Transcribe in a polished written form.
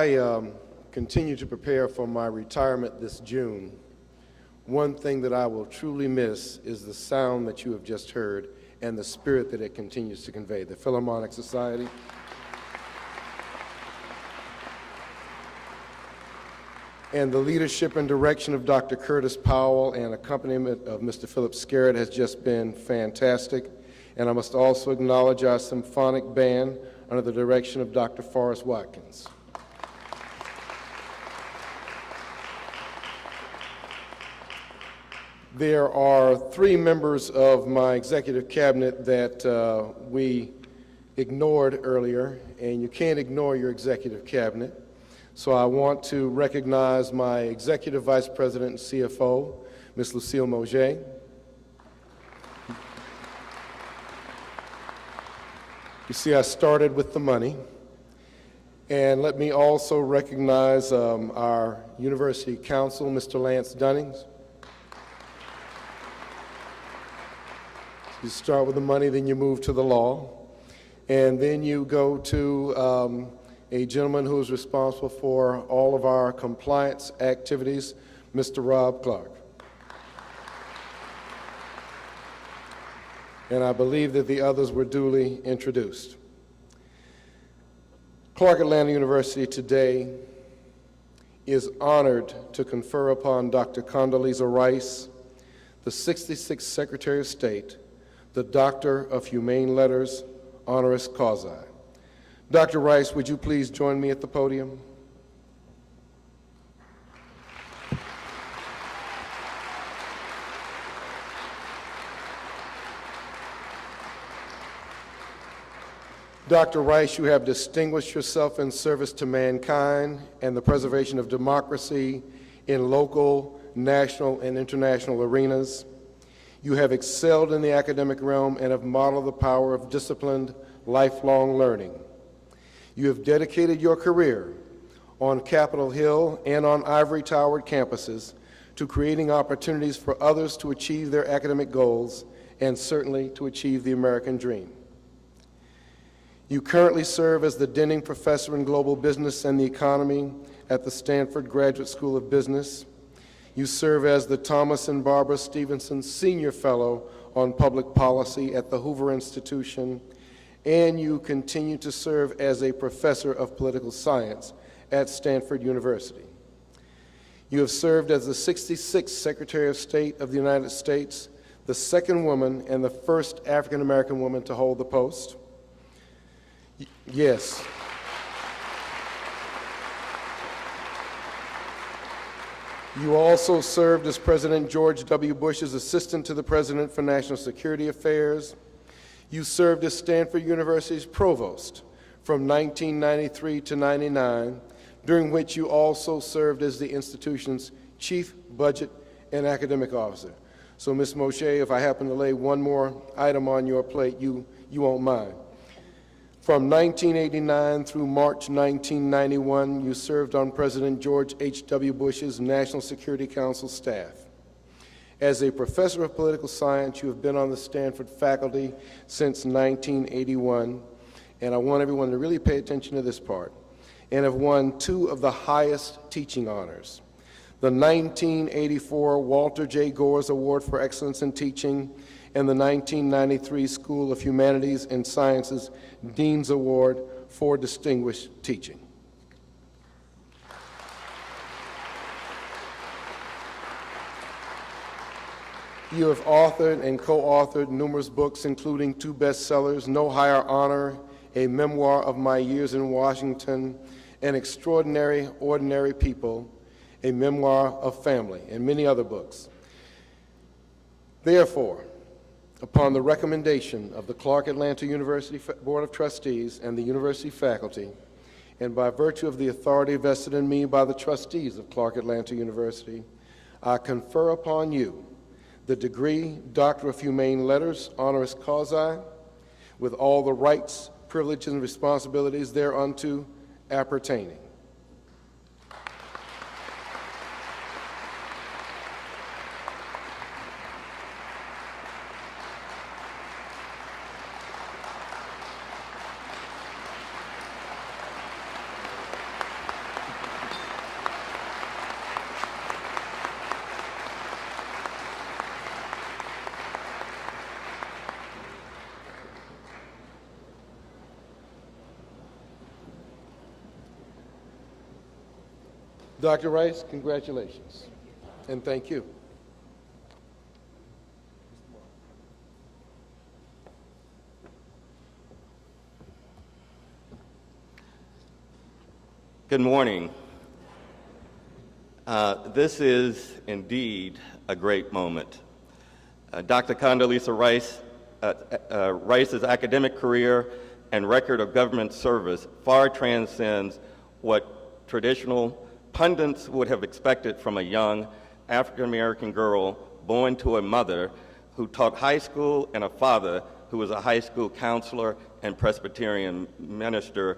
I continue to prepare for my retirement this June, one thing that I will truly miss is the sound that you have just heard and the spirit that it continues to convey. The Philharmonic Society. And the leadership and direction of Dr. Curtis Powell and accompaniment of Mr. Philip Scarrett has just been fantastic. And I must also acknowledge our symphonic band under the direction of Dr. Forrest Watkins. There are three members of my executive cabinet that we ignored earlier, and you can't ignore your executive cabinet. So I want to recognize my Executive Vice President and CFO, Ms. Lucille Mauger. You see, I started with the money. And let me also recognize our University Counsel, Mr. Lance Dunnings. You start with the money, then you move to the law. And then you go to a gentleman who is responsible for all of our compliance activities, Mr. Rob Clark. And I believe that the others were duly introduced. Clark Atlanta University today is honored to confer upon Dr. Condoleezza Rice, the 66th Secretary of State, the Doctor of Humane Letters, honoris causa. Dr. Rice, would you please join me at the podium? Dr. Rice, you have distinguished yourself in service to mankind and the preservation of democracy in local, national, and international arenas. You have excelled in the academic realm and have modeled the power of disciplined, lifelong learning. You have dedicated your career on Capitol Hill and on ivory towered campuses to creating opportunities for others to achieve their academic goals and certainly to achieve the American dream. You currently serve as the Denning Professor in Global Business and the Economy at the Stanford Graduate School of Business. You serve as the Thomas and Barbara Stevenson Senior Fellow on Public Policy at the Hoover Institution, and you continue to serve as a Professor of Political Science at Stanford University. You have served as the 66th Secretary of State of the United States, the second woman and the first African-American woman to hold the post. Yes. You also served as President George W. Bush's Assistant to the President for National Security Affairs. You served as Stanford University's Provost from 1993 to 99, during which you also served as the institution's Chief Budget and Academic Officer. So, Ms. Moshe, if I happen to lay one more item on your plate, you won't mind. From 1989 through March 1991, you served on President George H.W. Bush's National Security Council staff. As a professor of political science, you have been on the Stanford faculty since 1981, and I want everyone to really pay attention to this part, and have won two of the highest teaching honors: the 1984 Walter J. Gores Award for Excellence in Teaching and the 1993 School of Humanities and Sciences Dean's Award for Distinguished Teaching. You have authored and co-authored numerous books, including two bestsellers, No Higher Honor, a memoir of my years in Washington, and Extraordinary Ordinary People, a memoir of family, and many other books. Therefore, upon the recommendation of the Clark Atlanta University Board of Trustees and the university faculty, and by virtue of the authority vested in me by the trustees of Clark Atlanta University, I confer upon you the degree Doctor of Humane Letters, honoris causa, with all the rights, privileges, and responsibilities thereunto appertaining. Dr. Rice, congratulations, and thank you. Good morning. This is indeed a great moment. Dr. Condoleezza Rice, Rice's academic career and record of government service far transcends what traditional pundits would have expected from a young African-American girl born to a mother who taught high school and a father who was a high school counselor and Presbyterian minister